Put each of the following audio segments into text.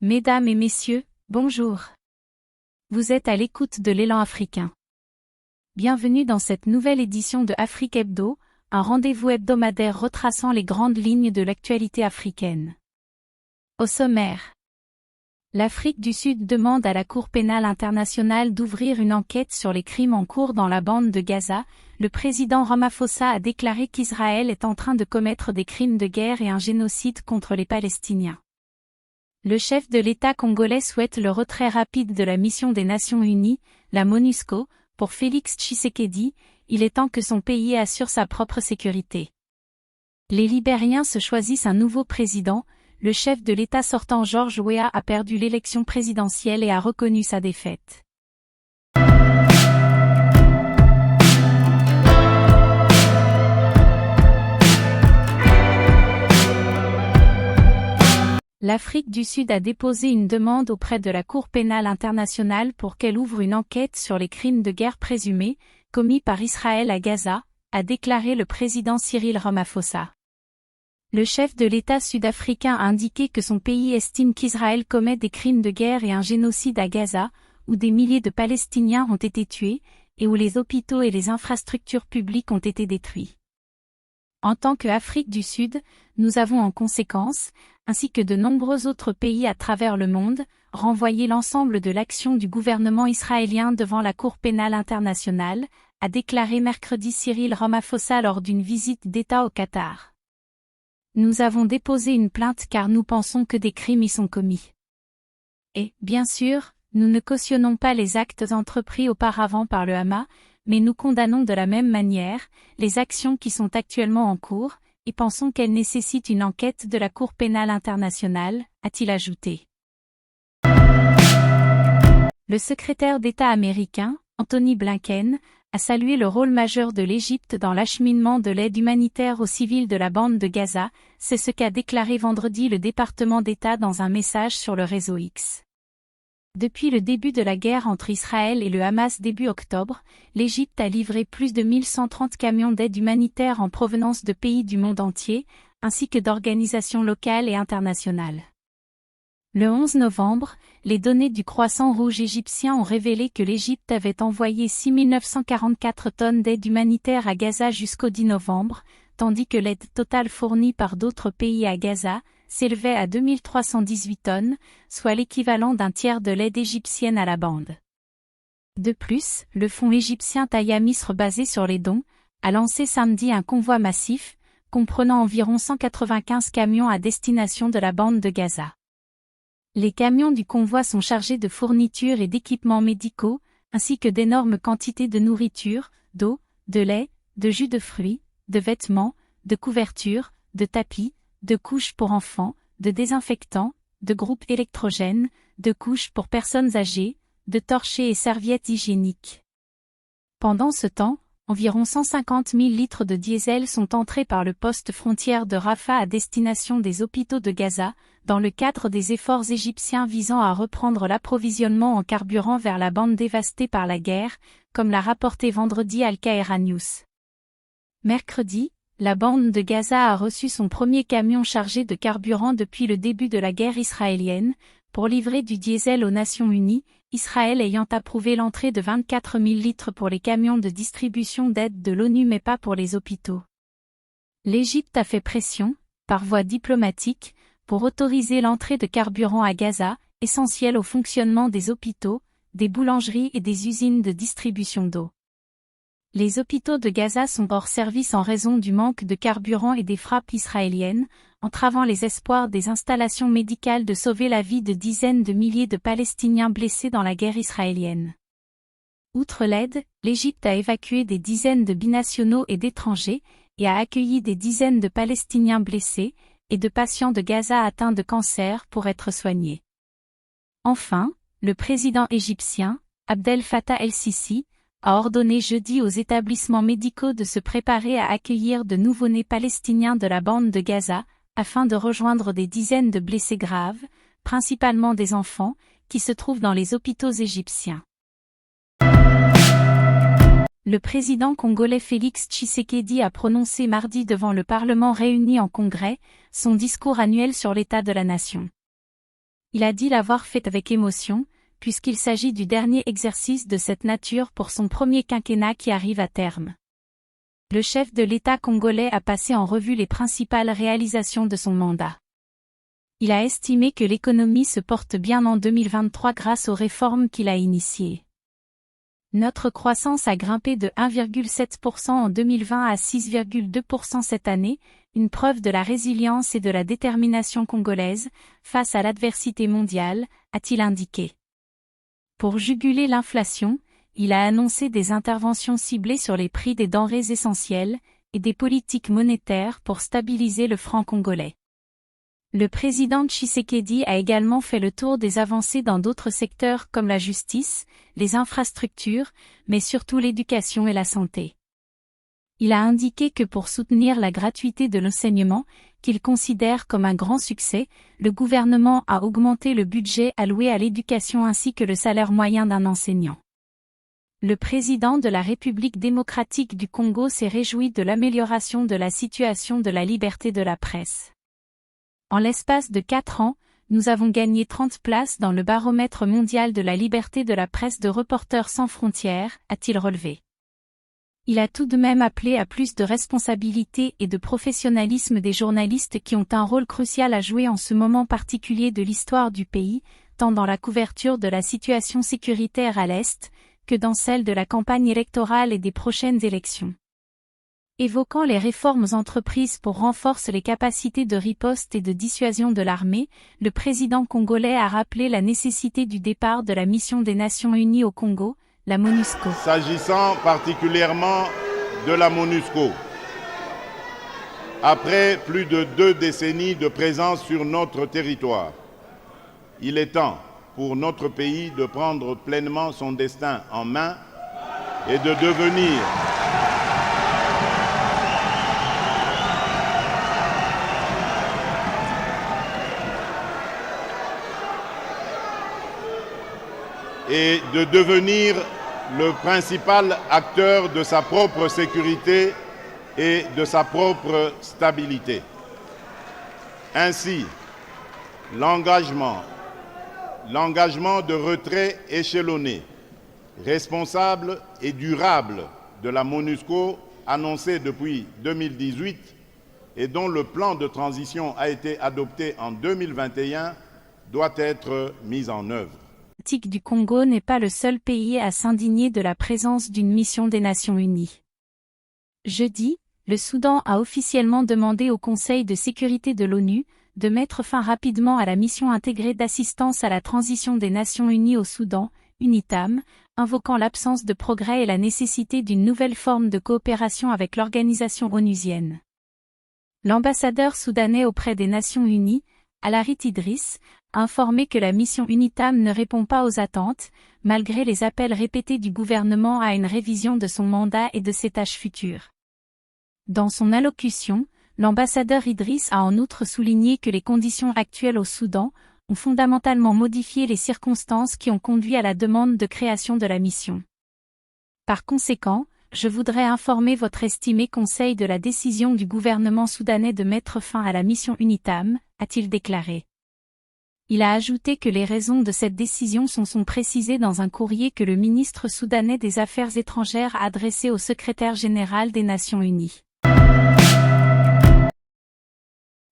Mesdames et messieurs, bonjour. Vous êtes à l'écoute de l'Élan africain. Bienvenue dans cette nouvelle édition de Afrique Hebdo, un rendez-vous hebdomadaire retraçant les grandes lignes de l'actualité africaine. Au sommaire, l'Afrique du Sud demande à la Cour pénale internationale d'ouvrir une enquête sur les crimes en cours dans la bande de Gaza. Le président Ramaphosa a déclaré qu'Israël est en train de commettre des crimes de guerre et un génocide contre les Palestiniens. Le chef de l'État congolais souhaite le retrait rapide de la mission des Nations Unies, la MONUSCO. Pour Félix Tshisekedi, il est temps que son pays assure sa propre sécurité. Les Libériens se choisissent un nouveau président. Le chef de l'État sortant George Weah a perdu l'élection présidentielle et a reconnu sa défaite. L'Afrique du Sud a déposé une demande auprès de la Cour pénale internationale pour qu'elle ouvre une enquête sur les crimes de guerre présumés, commis par Israël à Gaza, a déclaré le président Cyril Ramaphosa. Le chef de l'État sud-africain a indiqué que son pays estime qu'Israël commet des crimes de guerre et un génocide à Gaza, où des milliers de Palestiniens ont été tués, et où les hôpitaux et les infrastructures publiques ont été détruits. En tant qu'Afrique du Sud, nous avons en conséquence, ainsi que de nombreux autres pays à travers le monde, renvoyé l'ensemble de l'action du gouvernement israélien devant la Cour pénale internationale, a déclaré mercredi Cyril Ramaphosa lors d'une visite d'État au Qatar. Nous avons déposé une plainte car nous pensons que des crimes y sont commis. Et, bien sûr, nous ne cautionnons pas les actes entrepris auparavant par le Hamas, mais nous condamnons de la même manière les actions qui sont actuellement en cours, et pensons qu'elles nécessitent une enquête de la Cour pénale internationale, a-t-il ajouté. Le secrétaire d'État américain, Anthony Blinken, a salué le rôle majeur de l'Égypte dans l'acheminement de l'aide humanitaire aux civils de la bande de Gaza, c'est ce qu'a déclaré vendredi le département d'État dans un message sur le réseau X. Depuis le début de la guerre entre Israël et le Hamas début octobre, l'Égypte a livré plus de 1130 camions d'aide humanitaire en provenance de pays du monde entier, ainsi que d'organisations locales et internationales. Le 11 novembre, les données du Croissant Rouge égyptien ont révélé que l'Égypte avait envoyé 6 944 tonnes d'aide humanitaire à Gaza jusqu'au 10 novembre, tandis que l'aide totale fournie par d'autres pays à Gaza s'élevait à 2318 tonnes, soit l'équivalent d'un tiers de l'aide égyptienne à la bande. De plus, le fonds égyptien Taya Misr basé sur les dons, a lancé samedi un convoi massif, comprenant environ 195 camions à destination de la bande de Gaza. Les camions du convoi sont chargés de fournitures et d'équipements médicaux, ainsi que d'énormes quantités de nourriture, d'eau, de lait, de jus de fruits, de vêtements, de couvertures, de tapis, de couches pour enfants, de désinfectants, de groupes électrogènes, de couches pour personnes âgées, de torchers et serviettes hygiéniques. Pendant ce temps, environ 150 000 litres de diesel sont entrés par le poste frontière de Rafah à destination des hôpitaux de Gaza, dans le cadre des efforts égyptiens visant à reprendre l'approvisionnement en carburant vers la bande dévastée par la guerre, comme l'a rapporté vendredi Al Qahera News. Mercredi, la bande de Gaza a reçu son premier camion chargé de carburant depuis le début de la guerre israélienne, pour livrer du diesel aux Nations Unies, Israël ayant approuvé l'entrée de 24 000 litres pour les camions de distribution d'aide de l'ONU mais pas pour les hôpitaux. L'Égypte a fait pression, par voie diplomatique, pour autoriser l'entrée de carburant à Gaza, essentiel au fonctionnement des hôpitaux, des boulangeries et des usines de distribution d'eau. Les hôpitaux de Gaza sont hors service en raison du manque de carburant et des frappes israéliennes, entravant les espoirs des installations médicales de sauver la vie de dizaines de milliers de Palestiniens blessés dans la guerre israélienne. Outre l'aide, l'Égypte a évacué des dizaines de binationaux et d'étrangers, et a accueilli des dizaines de Palestiniens blessés, et de patients de Gaza atteints de cancer pour être soignés. Enfin, le président égyptien, Abdel Fattah el-Sisi, a ordonné jeudi aux établissements médicaux de se préparer à accueillir de nouveau-nés palestiniens de la bande de Gaza, afin de rejoindre des dizaines de blessés graves, principalement des enfants, qui se trouvent dans les hôpitaux égyptiens. Le président congolais Félix Tshisekedi a prononcé mardi devant le Parlement réuni en Congrès, son discours annuel sur l'état de la nation. Il a dit l'avoir fait avec émotion, puisqu'il s'agit du dernier exercice de cette nature pour son premier quinquennat qui arrive à terme. Le chef de l'État congolais a passé en revue les principales réalisations de son mandat. Il a estimé que l'économie se porte bien en 2023 grâce aux réformes qu'il a initiées. Notre croissance a grimpé de 1,7% en 2020 à 6,2% cette année, une preuve de la résilience et de la détermination congolaise face à l'adversité mondiale, a-t-il indiqué. Pour juguler l'inflation, il a annoncé des interventions ciblées sur les prix des denrées essentielles et des politiques monétaires pour stabiliser le franc congolais. Le président Tshisekedi a également fait le tour des avancées dans d'autres secteurs comme la justice, les infrastructures, mais surtout l'éducation et la santé. Il a indiqué que pour soutenir la gratuité de l'enseignement, qu'il considère comme un grand succès, le gouvernement a augmenté le budget alloué à l'éducation ainsi que le salaire moyen d'un enseignant. Le président de la République démocratique du Congo s'est réjoui de l'amélioration de la situation de la liberté de la presse. En l'espace de 4 ans, nous avons gagné 30 places dans le baromètre mondial de la liberté de la presse de Reporters sans frontières, a-t-il relevé. Il a tout de même appelé à plus de responsabilité et de professionnalisme des journalistes qui ont un rôle crucial à jouer en ce moment particulier de l'histoire du pays, tant dans la couverture de la situation sécuritaire à l'Est, que dans celle de la campagne électorale et des prochaines élections. Évoquant les réformes entreprises pour renforcer les capacités de riposte et de dissuasion de l'armée, le président congolais a rappelé la nécessité du départ de la mission des Nations Unies au Congo, la MONUSCO. S'agissant particulièrement de la MONUSCO, après plus de 2 décennies de présence sur notre territoire, il est temps pour notre pays de prendre pleinement son destin en main et de devenir le principal acteur de sa propre sécurité et de sa propre stabilité. Ainsi, l'engagement de retrait échelonné, responsable et durable de la MONUSCO annoncé depuis 2018 et dont le plan de transition a été adopté en 2021 doit être mis en œuvre. Le politique du Congo n'est pas le seul pays à s'indigner de la présence d'une mission des Nations Unies. Jeudi, le Soudan a officiellement demandé au Conseil de sécurité de l'ONU de mettre fin rapidement à la mission intégrée d'assistance à la transition des Nations Unies au Soudan, UNITAM, invoquant l'absence de progrès et la nécessité d'une nouvelle forme de coopération avec l'organisation onusienne. L'ambassadeur soudanais auprès des Nations Unies, Alarit Idriss, a informé que la mission UNITAM ne répond pas aux attentes, malgré les appels répétés du gouvernement à une révision de son mandat et de ses tâches futures. Dans son allocution, l'ambassadeur Idriss a en outre souligné que les conditions actuelles au Soudan ont fondamentalement modifié les circonstances qui ont conduit à la demande de création de la mission. Par conséquent, je voudrais informer votre estimé Conseil de la décision du gouvernement soudanais de mettre fin à la mission UNITAM, a-t-il déclaré. Il a ajouté que les raisons de cette décision sont précisées dans un courrier que le ministre soudanais des Affaires étrangères a adressé au secrétaire général des Nations Unies.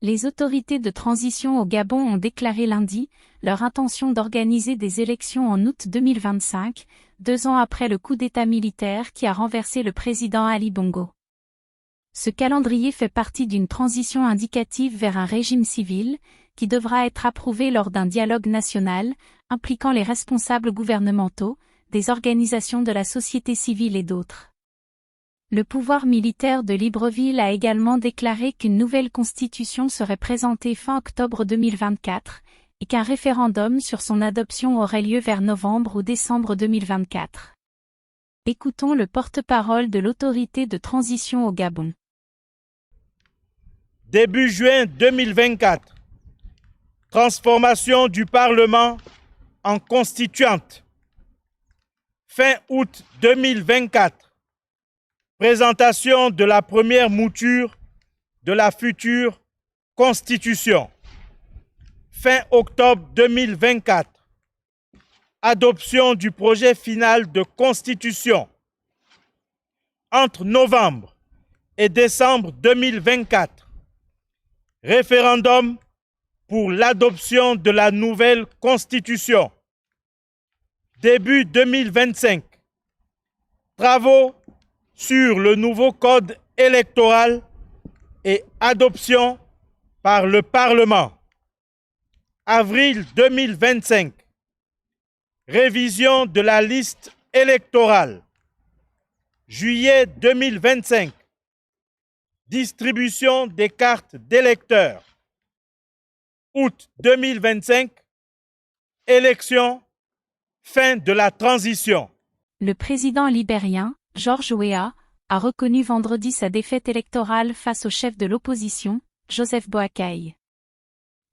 Les autorités de transition au Gabon ont déclaré lundi leur intention d'organiser des élections en août 2025, 2 ans après le coup d'État militaire qui a renversé le président Ali Bongo. Ce calendrier fait partie d'une transition indicative vers un régime civil, qui devra être approuvé lors d'un dialogue national, impliquant les responsables gouvernementaux, des organisations de la société civile et d'autres. Le pouvoir militaire de Libreville a également déclaré qu'une nouvelle constitution serait présentée fin octobre 2024, et qu'un référendum sur son adoption aurait lieu vers novembre ou décembre 2024. Écoutons le porte-parole de l'autorité de transition au Gabon. Début juin 2024. Transformation du Parlement en constituante. Fin août 2024. Présentation de la première mouture de la future Constitution. fin octobre 2024. Adoption du projet final de constitution. Entre novembre et décembre 2024. Référendum pour l'adoption de la nouvelle constitution. Début 2025. Travaux sur le nouveau code électoral et adoption par le Parlement. Avril 2025. Révision de la liste électorale. Juillet 2025. Distribution des cartes d'électeurs. Août 2025. Élection. Fin de la transition. Le président libérien, George Weah, a reconnu vendredi sa défaite électorale face au chef de l'opposition, Joseph Boakai.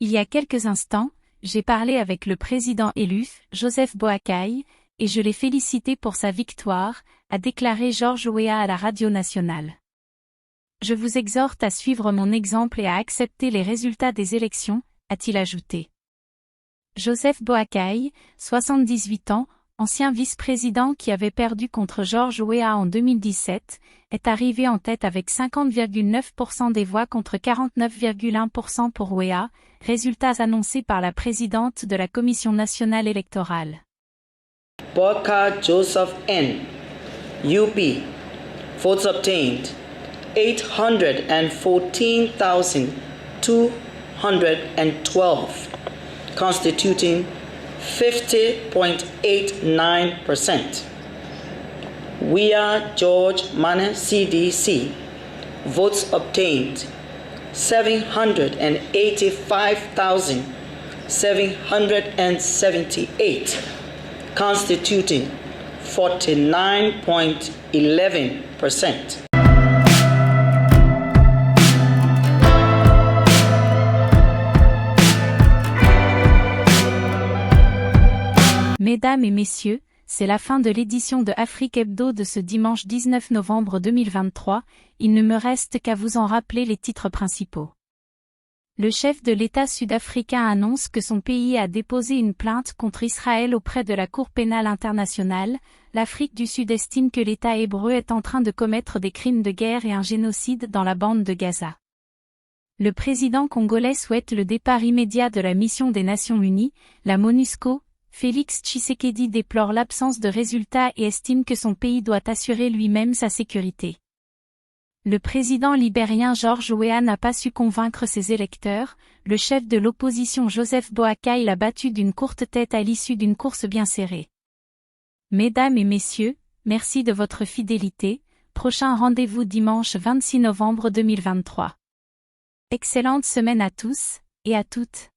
Il y a quelques instants, j'ai parlé avec le président élu, Joseph Boakai, et je l'ai félicité pour sa victoire, a déclaré George Weah à la radio nationale. Je vous exhorte à suivre mon exemple et à accepter les résultats des élections, a-t-il ajouté. Joseph Boakai, 78 ans, ancien vice-président qui avait perdu contre George Weah en 2017, est arrivé en tête avec 50,9% des voix contre 49,1% pour Weah, résultats annoncés par la présidente de la Commission nationale électorale. Boakai Joseph N. UP. Votes obtained 814,212, constituting 50.89%. Weah George Mane CDC. Votes obtained 785,778, constituting 49.11%. Mesdames et messieurs, c'est la fin de l'édition de Afrique Hebdo de ce dimanche 19 novembre 2023, il ne me reste qu'à vous en rappeler les titres principaux. Le chef de l'État sud-africain annonce que son pays a déposé une plainte contre Israël auprès de la Cour pénale internationale. L'Afrique du Sud estime que l'État hébreu est en train de commettre des crimes de guerre et un génocide dans la bande de Gaza. Le président congolais souhaite le départ immédiat de la mission des Nations Unies, la MONUSCO. Félix Tshisekedi déplore l'absence de résultats et estime que son pays doit assurer lui-même sa sécurité. Le président libérien George Weah n'a pas su convaincre ses électeurs, le chef de l'opposition Joseph Boakai l'a battu d'une courte tête à l'issue d'une course bien serrée. Mesdames et messieurs, merci de votre fidélité, prochain rendez-vous dimanche 26 novembre 2023. Excellente semaine à tous, et à toutes.